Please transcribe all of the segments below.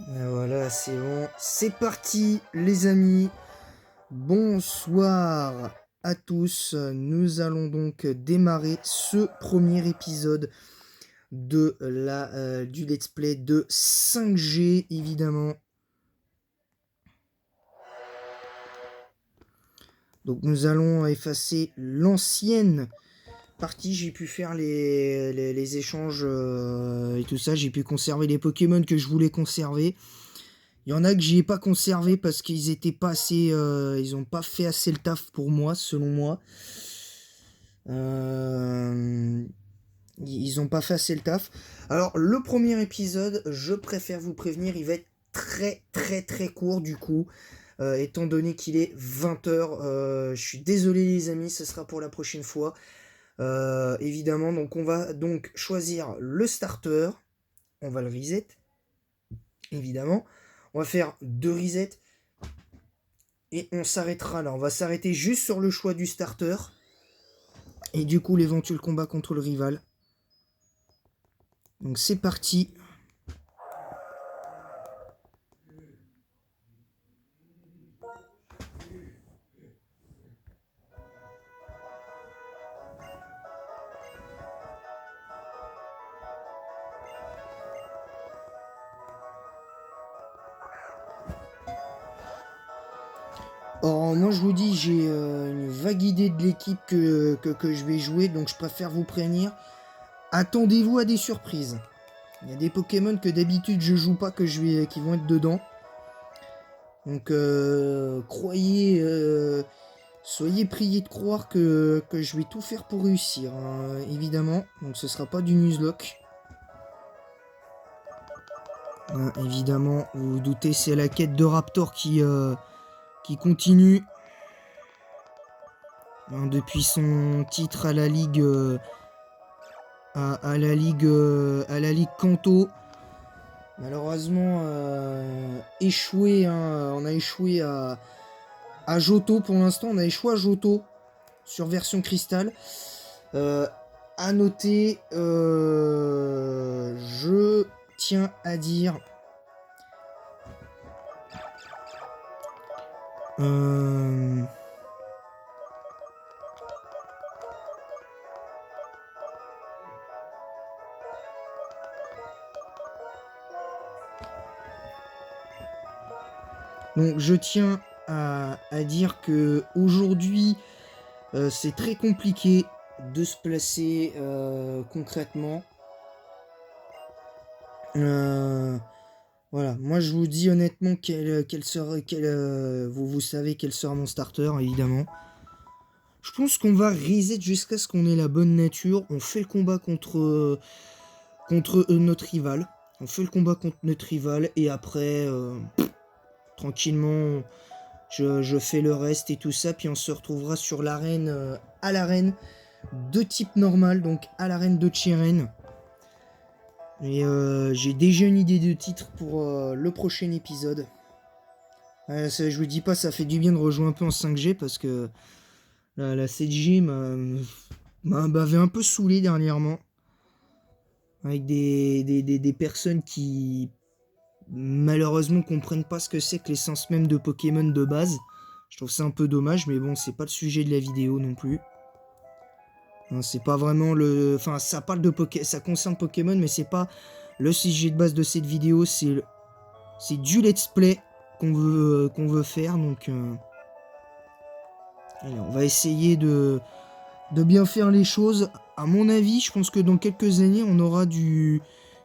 Et voilà, c'est bon. C'est parti, les amis. Bonsoir à tous. Nous allons donc démarrer ce premier épisode du let's play de 5G, évidemment. Donc nous allons effacer l'ancienne partie. J'ai pu faire les échanges et tout ça. J'ai pu conserver les Pokémon que je voulais conserver. Il y en a que j'y ai pas conservé parce qu'ils étaient pas assez, ils ont pas fait assez le taf pour moi, selon moi. Ils ont pas fait assez le taf. Alors le premier épisode, je préfère vous prévenir, il va être très très très court du coup, étant donné qu'il est 20h. Je suis désolé les amis, ce sera pour la prochaine fois. Évidemment, donc on va donc choisir le starter, on va le reset, évidemment. On va faire 2 resets. Et on s'arrêtera là. On va s'arrêter juste sur le choix du starter. Et du coup, l'éventuel combat contre le rival. Donc c'est parti. Or, moi je vous dis, j'ai une vague idée de l'équipe que je vais jouer. Donc je préfère vous prévenir. Attendez-vous à des surprises. Il y a des Pokémon que d'habitude je joue pas qui vont être dedans. Donc soyez priés de croire que je vais tout faire pour réussir, hein, évidemment. Donc ce sera pas du Nuzlocke. Évidemment, vous vous doutez, c'est la quête de Raptor qui continue. Hein, depuis son titre à la Ligue à la Ligue Kanto. Malheureusement échoué, hein, on a échoué à Johto pour l'instant, on a échoué à Johto sur version cristal. À noter, je tiens à dire donc je tiens à dire que aujourd'hui c'est très compliqué de se placer concrètement. Voilà, moi je vous dis honnêtement vous savez quel sera mon starter, évidemment. Je pense qu'on va reset jusqu'à ce qu'on ait la bonne nature. On fait le combat contre notre rival. On fait le combat contre notre rival et après, tranquillement, je fais le reste et tout ça. Puis on se retrouvera sur l'arène, à l'arène de type normal, donc à l'arène de Chiren. Et j'ai déjà une idée de titre pour le prochain épisode. Je vous dis pas, ça fait du bien de rejouer un peu en 5G parce que la 7G m'avait un peu saoulé dernièrement. Avec des personnes qui malheureusement comprennent pas ce que c'est que l'essence même de Pokémon de base. Je trouve ça un peu dommage, mais bon, c'est pas le sujet de la vidéo non plus. Hein, c'est pas vraiment le. Enfin, ça parle de Pokémon, ça concerne Pokémon, mais c'est pas le sujet de base de cette vidéo. C'est du let's play qu'on veut faire. Donc, allez, on va essayer de bien faire les choses. À mon avis, je pense que dans quelques années, on aura du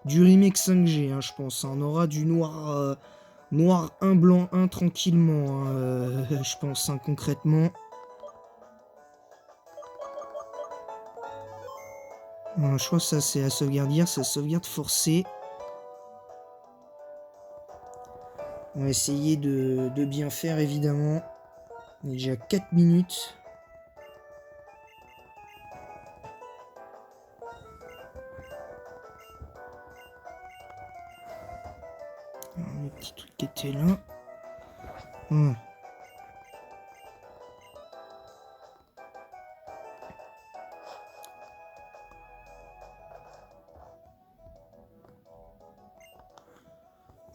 remake 5G, hein, je pense. On aura du noir 1, blanc 1 tranquillement, hein, je pense, hein, concrètement. Je crois que ça, c'est la sauvegarde hier, c'est la sauvegarde forcée. On va essayer de bien faire, évidemment. On est déjà 4 minutes. Alors, le petit truc qui était là. Voilà.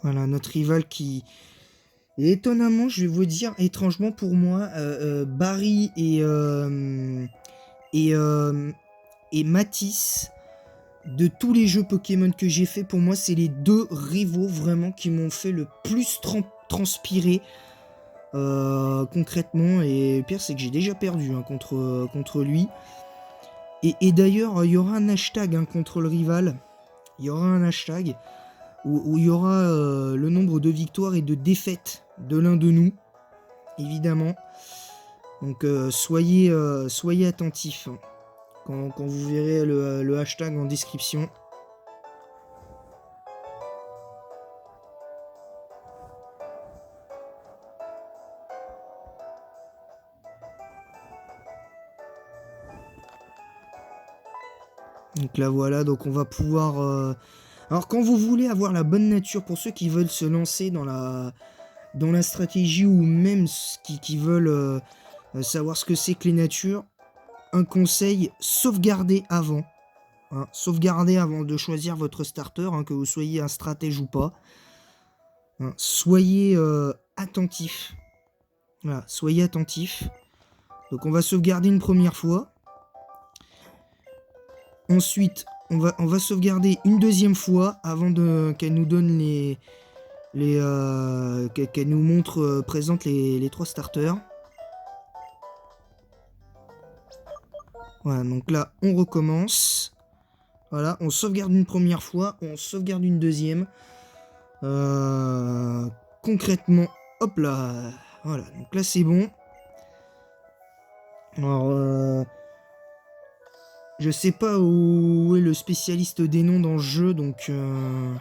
Voilà, notre rival qui... Et étonnamment, je vais vous dire, étrangement pour moi, Barry et, euh, et Matisse, de tous les jeux Pokémon que j'ai fait, pour moi, c'est les deux rivaux vraiment qui m'ont fait le plus transpirer concrètement. Et le pire, c'est que j'ai déjà perdu hein, contre lui. Et d'ailleurs, il y aura un hashtag hein, contre le rival. Il y aura un hashtag où il y aura le nombre de victoires et de défaites de l'un de nous, évidemment. Donc soyez attentifs hein, quand vous verrez le hashtag en description. Donc là voilà, donc on va pouvoir... Alors quand vous voulez avoir la bonne nature, pour ceux qui veulent se lancer dans la stratégie ou même qui veulent savoir ce que c'est que les natures, un conseil, sauvegardez avant. Hein, sauvegardez avant de choisir votre starter, hein, que vous soyez un stratège ou pas. Hein, soyez attentif. Voilà, soyez attentif. Donc on va sauvegarder une première fois. Ensuite, on va sauvegarder une deuxième fois avant qu'elle nous donne qu'elle nous montre, présente les trois starters. Voilà, donc là, on recommence. Voilà, on sauvegarde une première fois, on sauvegarde une deuxième. Concrètement, hop là, voilà, donc là c'est bon. Alors, je sais pas où est le spécialiste des noms dans le jeu, donc je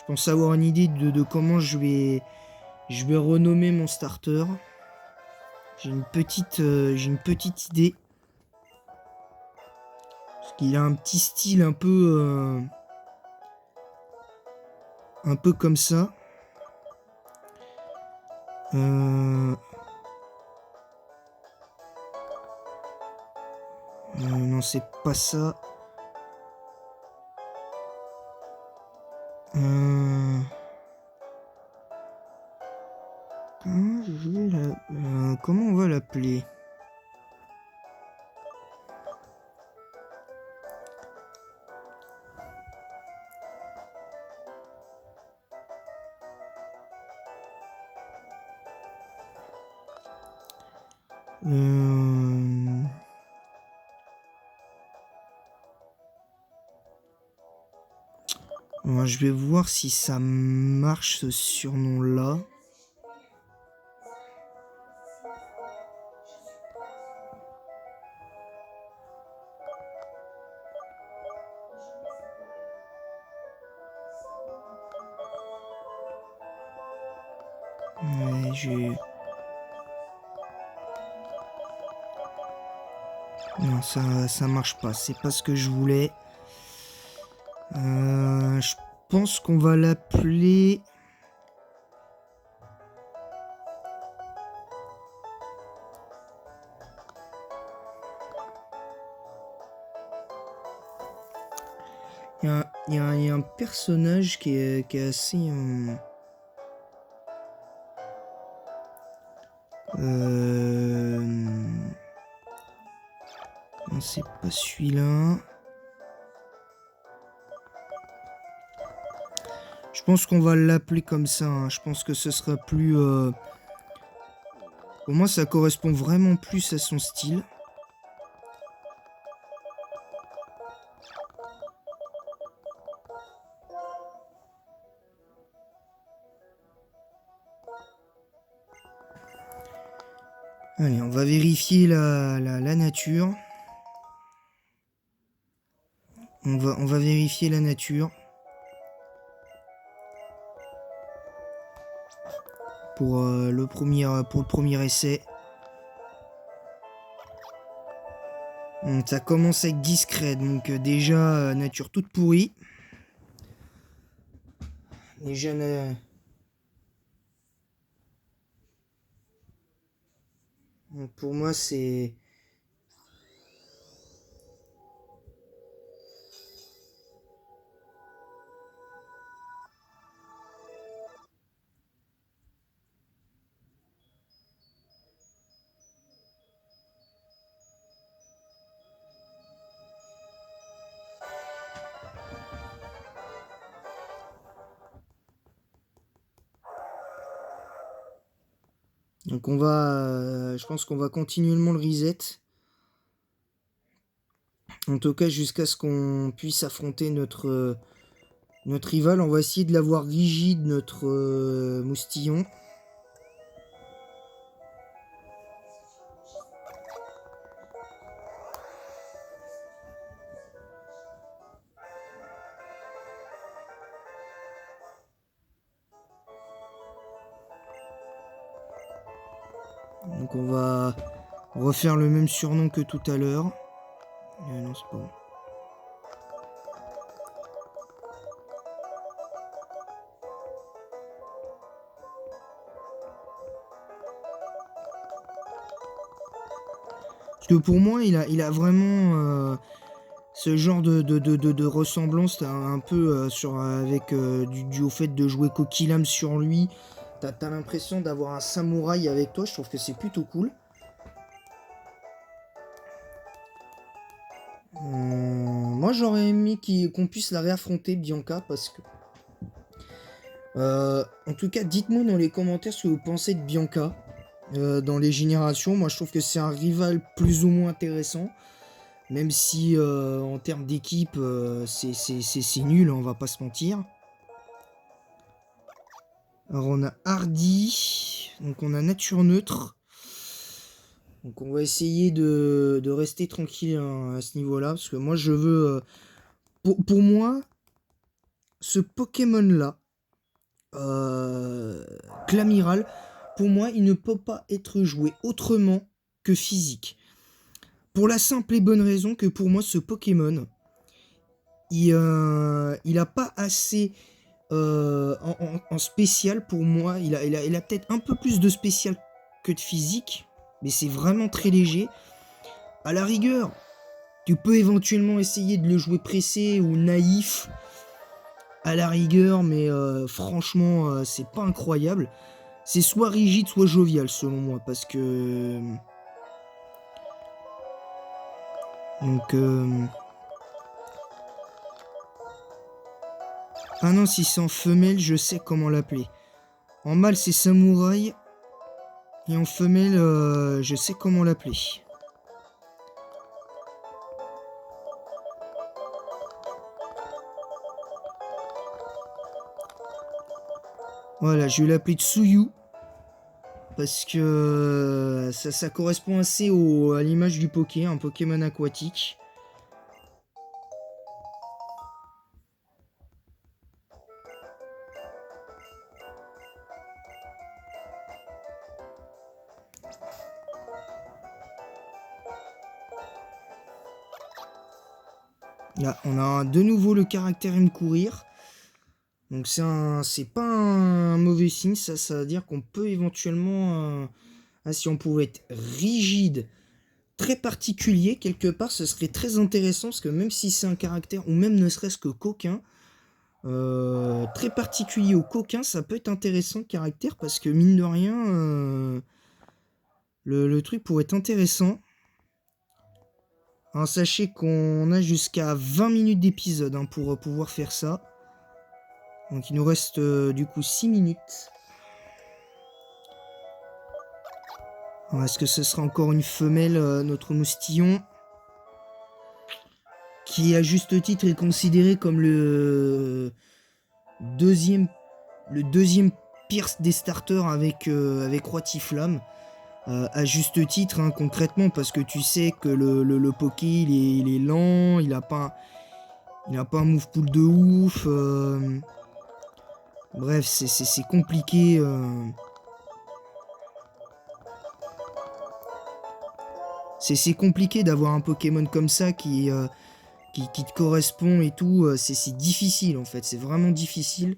pense avoir une idée de comment je vais renommer mon starter. J'ai une petite idée. Parce qu'il a un petit style un peu comme ça. Non, c'est pas ça. Comment on va l'appeler? Je vais voir si ça marche ce surnom-là. Ouais, non, ça marche pas. C'est pas ce que je voulais. Je pense qu'on va l'appeler... Il y a un personnage qui est assez... Non, c'est pas celui-là. Je pense qu'on va l'appeler comme ça. Hein. Je pense que ce sera plus... Pour moi, ça correspond vraiment plus à son style. Allez, on va vérifier la nature. On va vérifier la nature. Pour le premier essai. Donc, ça commence à être discret. Donc déjà, nature toute pourrie. Déjà... Donc, pour moi, c'est... Donc on va... je pense qu'on va continuellement le reset. En tout cas, jusqu'à ce qu'on puisse affronter notre rival. On va essayer de l'avoir rigide, notre moustillon. Donc on va refaire le même surnom que tout à l'heure. Non, c'est pas bon. Parce que pour moi, il a vraiment ce genre de ressemblance un peu avec dû au fait de jouer Kokilame sur lui. T'as l'impression d'avoir un samouraï avec toi, je trouve que c'est plutôt cool. Moi j'aurais aimé qu'on puisse la réaffronter, Bianca, parce que... en tout cas, dites-moi dans les commentaires ce que vous pensez de Bianca dans les générations. Moi je trouve que c'est un rival plus ou moins intéressant. Même si en termes d'équipe, c'est nul, on va pas se mentir. Alors on a Hardy, donc on a nature neutre. Donc on va essayer de rester tranquille à ce niveau-là, parce que moi je veux... pour moi, ce Pokémon-là, Clamiral, pour moi il ne peut pas être joué autrement que physique. Pour la simple et bonne raison que pour moi ce Pokémon, il a pas assez... en spécial pour moi, il a peut-être un peu plus de spécial que de physique, mais c'est vraiment très léger. À la rigueur, tu peux éventuellement essayer de le jouer pressé ou naïf, à la rigueur, mais franchement, c'est pas incroyable. C'est soit rigide, soit jovial, selon moi, parce que... Donc... Ah non, si c'est en femelle, je sais comment l'appeler. En mâle, c'est samouraï. Et en femelle, je sais comment l'appeler. Voilà, je vais l'appeler Tsuyu. Parce que ça correspond assez à l'image du Poké, un Pokémon aquatique. Là, on a de nouveau le caractère aime courir. Donc c'est pas un mauvais signe, ça veut dire qu'on peut éventuellement... si on pouvait être rigide, très particulier, quelque part, ce serait très intéressant, parce que même si c'est un caractère, ou même ne serait-ce que coquin, très particulier ou coquin, ça peut être intéressant, le caractère, parce que mine de rien, le truc pourrait être intéressant. Alors, sachez qu'on a jusqu'à 20 minutes d'épisode pour pouvoir faire ça. Donc il nous reste du coup 6 minutes. Est-ce que ce sera encore une femelle, notre moustillon, qui à juste titre est considéré comme le deuxième pire des starters avec Roitiflamme. À juste titre, hein, concrètement, parce que tu sais que le Poké il est lent, il a pas un move pool de ouf. Bref, c'est compliqué. C'est compliqué d'avoir un Pokémon comme ça qui te correspond et tout. C'est difficile en fait, c'est vraiment difficile.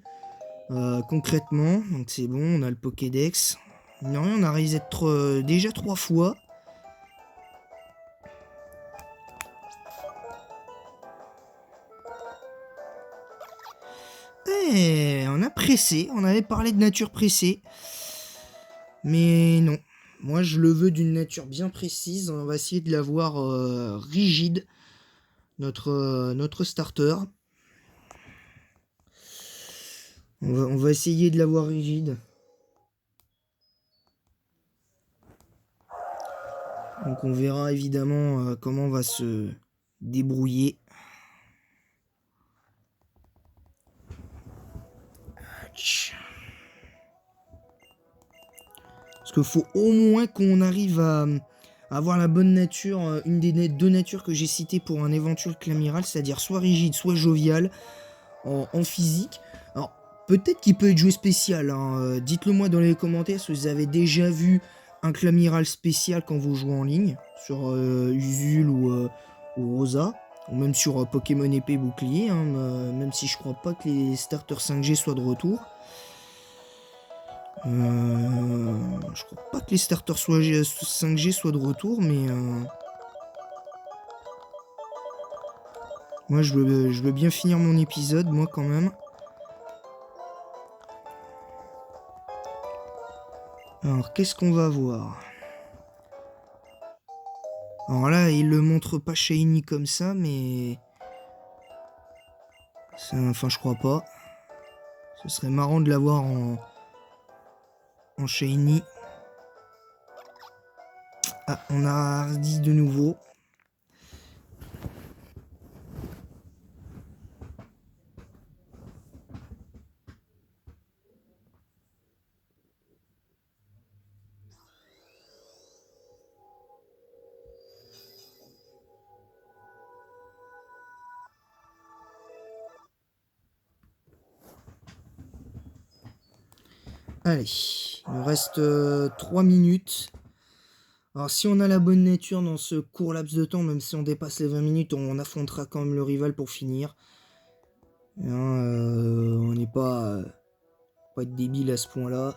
Concrètement, donc c'est bon, on a le Pokédex. Non, on a reset déjà 3 fois. Et on a pressé, on avait parlé de nature pressée. Mais non, moi je le veux d'une nature bien précise. On va essayer de l'avoir rigide, notre starter. On va essayer de l'avoir rigide. Donc on verra évidemment comment on va se débrouiller. Parce qu'il faut au moins qu'on arrive à avoir la bonne nature, une des deux natures que j'ai citées pour un éventuel clamiral, c'est-à-dire soit rigide, soit jovial, en physique. Alors, peut-être qu'il peut être joué spécial, hein. Dites-le moi dans les commentaires si vous avez déjà vu un clamiral spécial quand vous jouez en ligne, sur Usul ou Rosa, ou même sur Pokémon épée bouclier, hein, même si je crois pas que les starters 5G soient de retour. Je crois pas que les starters 5G soient de retour, mais moi je veux bien finir mon épisode, moi quand même. Alors qu'est-ce qu'on va voir? Alors là, il le montre pas shiny comme ça, mais enfin je crois pas. Ce serait marrant de l'avoir en shiny. Ah, on a Hardy de nouveau. Allez, il nous reste 3 minutes. Alors si on a la bonne nature dans ce court laps de temps, même si on dépasse les 20 minutes, on affrontera quand même le rival pour finir. Hein, on n'est pas être débile à ce point-là.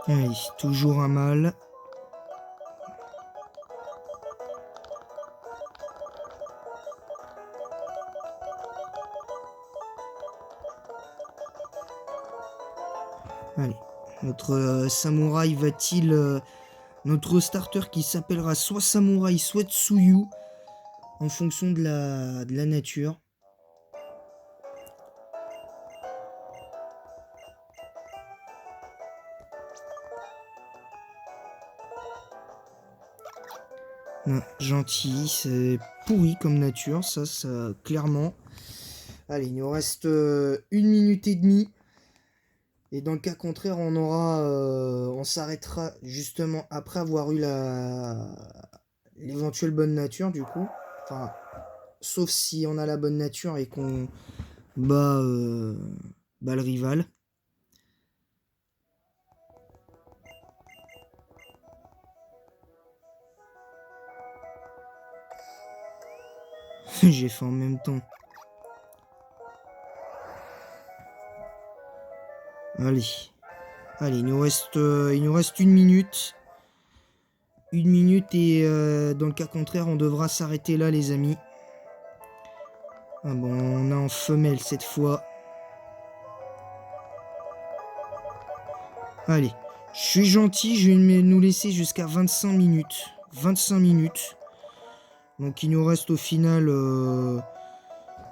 Allez, toujours un mal. Allez, notre samouraï va-t-il... notre starter qui s'appellera soit samouraï, soit Tsuyu, en fonction de la nature. Non, gentil, c'est pourri comme nature, ça clairement. Allez, il nous reste 1 minute et demie. Et dans le cas contraire, on s'arrêtera justement après avoir eu l'éventuelle bonne nature du coup. Enfin, sauf si on a la bonne nature et qu'on bat le rival. J'ai fait en même temps. Allez, il nous reste 1 minute. 1 minute et dans le cas contraire, on devra s'arrêter là, les amis. Ah bon, on a en femelle cette fois. Allez, je suis gentil, je vais nous laisser jusqu'à 25 minutes. 25 minutes. Donc il nous reste au final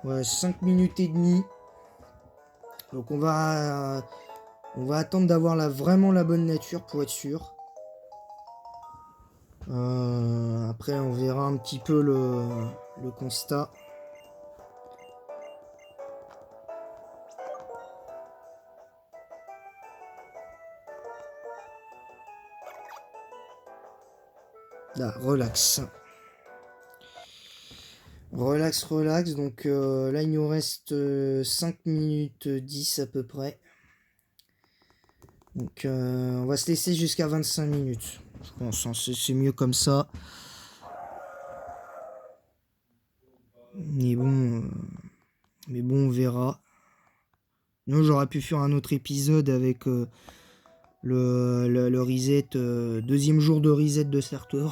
5 minutes et demie. Donc on va attendre d'avoir vraiment la bonne nature pour être sûr. Après on verra un petit peu le constat. Là, relax. Relax. Donc là, il nous reste 5 minutes 10 à peu près. Donc on va se laisser jusqu'à 25 minutes. Je pense, hein, c'est mieux comme ça. Mais bon, on verra. Nous, j'aurais pu faire un autre épisode avec le reset, deuxième jour de reset de starter.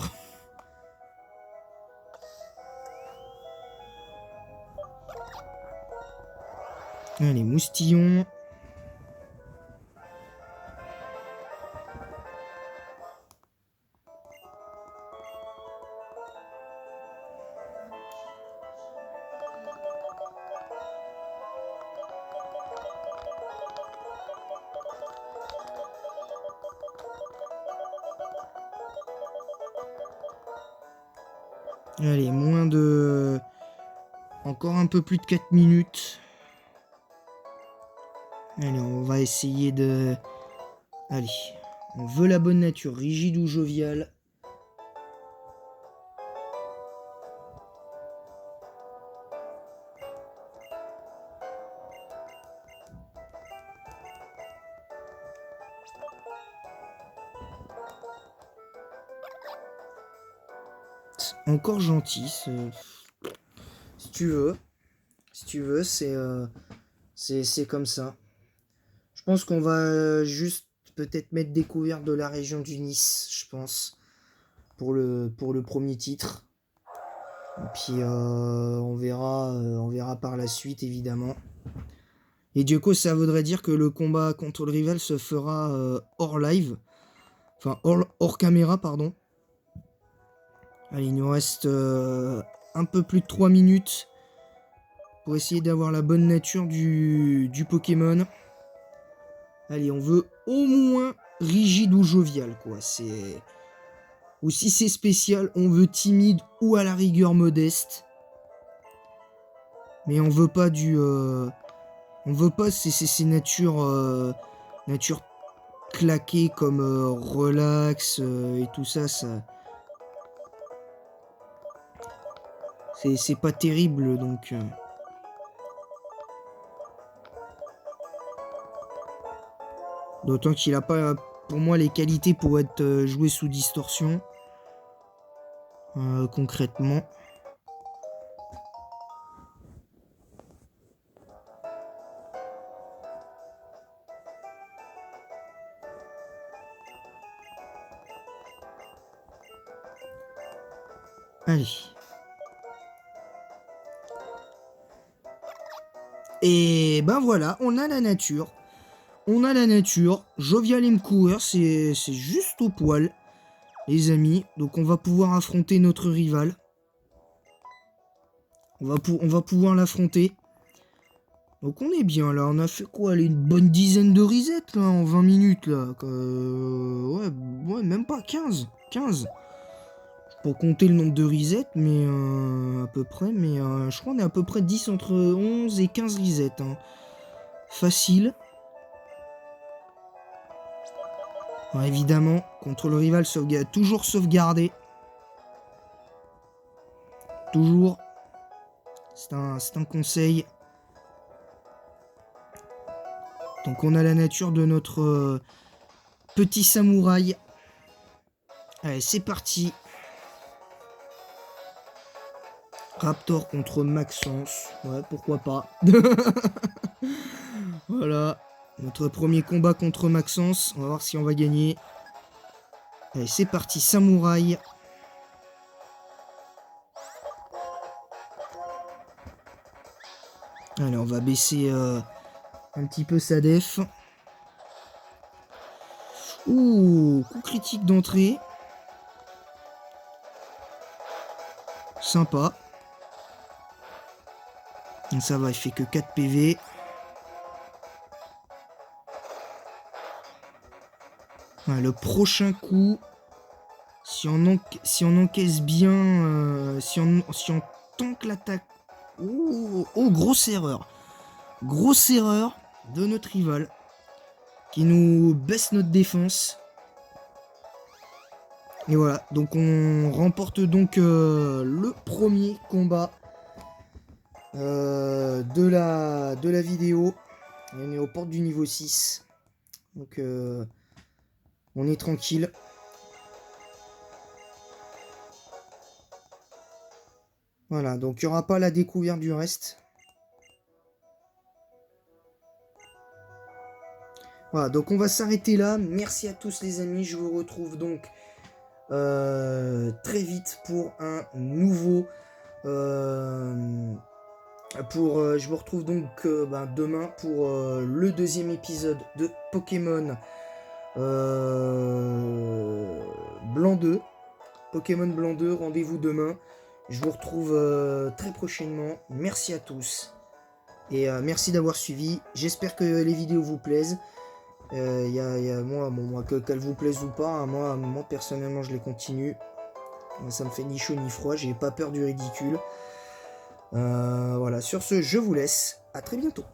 Allez, moustillon. Allez, moins de... Encore un peu plus de 4 minutes. Allez, on va essayer de... Allez, on veut la bonne nature, rigide ou joviale. Encore gentil, si tu veux. Si tu veux, c'est comme ça. Je pense qu'on va juste peut-être mettre découverte de la région du Nice, je pense, pour le premier titre. Et puis on verra par la suite, évidemment. Et du coup, ça voudrait dire que le combat contre le rival se fera hors live. Enfin, hors caméra, pardon. Allez, il nous reste un peu plus de 3 minutes pour essayer d'avoir la bonne nature du Pokémon. Allez, on veut au moins rigide ou jovial, quoi. Ou si c'est spécial, on veut timide ou à la rigueur modeste. Mais on veut pas on veut pas ces natures claquées comme relax et tout ça. C'est pas terrible, donc... D'autant qu'il a pas, pour moi, les qualités pour être joué sous distorsion. Concrètement. Allez. Et ben voilà, on a la nature. On a la nature. Jovial et coureur, c'est juste au poil, les amis. Donc on va pouvoir affronter notre rival. On va pouvoir l'affronter. Donc on est bien là. On a fait quoi? Allez, une bonne dizaine de resets là en 20 minutes là. Ouais, même pas 15. 15. Pour compter le nombre de resets, mais à peu près. Mais je crois qu'on est à peu près 10 entre 11 et 15 resets. Hein. Facile. Ouais, évidemment, contre le rival, toujours sauvegardé. Toujours. C'est un conseil. Donc on a la nature de notre petit samouraï. Allez, c'est parti. Raptor contre Maxence. Ouais, pourquoi pas. Voilà. Notre premier combat contre Maxence. On va voir si on va gagner. Allez, c'est parti. Samouraï. Allez, on va baisser un petit peu sa def. Ouh, coup critique d'entrée. Sympa. Donc ça va, il fait que 4 PV. Ouais, le prochain coup, si on encaisse bien, si on tank l'attaque. Oh, grosse erreur. Grosse erreur de notre rival. Qui nous baisse notre défense. Et voilà, donc on remporte donc le premier combat de la vidéo. On est aux portes du niveau 6. Donc on est tranquille. Voilà, donc il n'y aura pas la découverte du reste. Voilà, donc on va s'arrêter là. Merci à tous les amis. Je vous retrouve donc très vite pour un nouveau Je vous retrouve donc demain pour le deuxième épisode de Pokémon Blanc 2. Pokémon Blanc 2, rendez-vous demain. Je vous retrouve très prochainement. Merci à tous. Et merci d'avoir suivi. J'espère que les vidéos vous plaisent. Moi, qu'elles vous plaisent ou pas, hein, moi personnellement je les continue. Ça me fait ni chaud ni froid, j'ai pas peur du ridicule. Voilà, sur ce, je vous laisse. À très bientôt.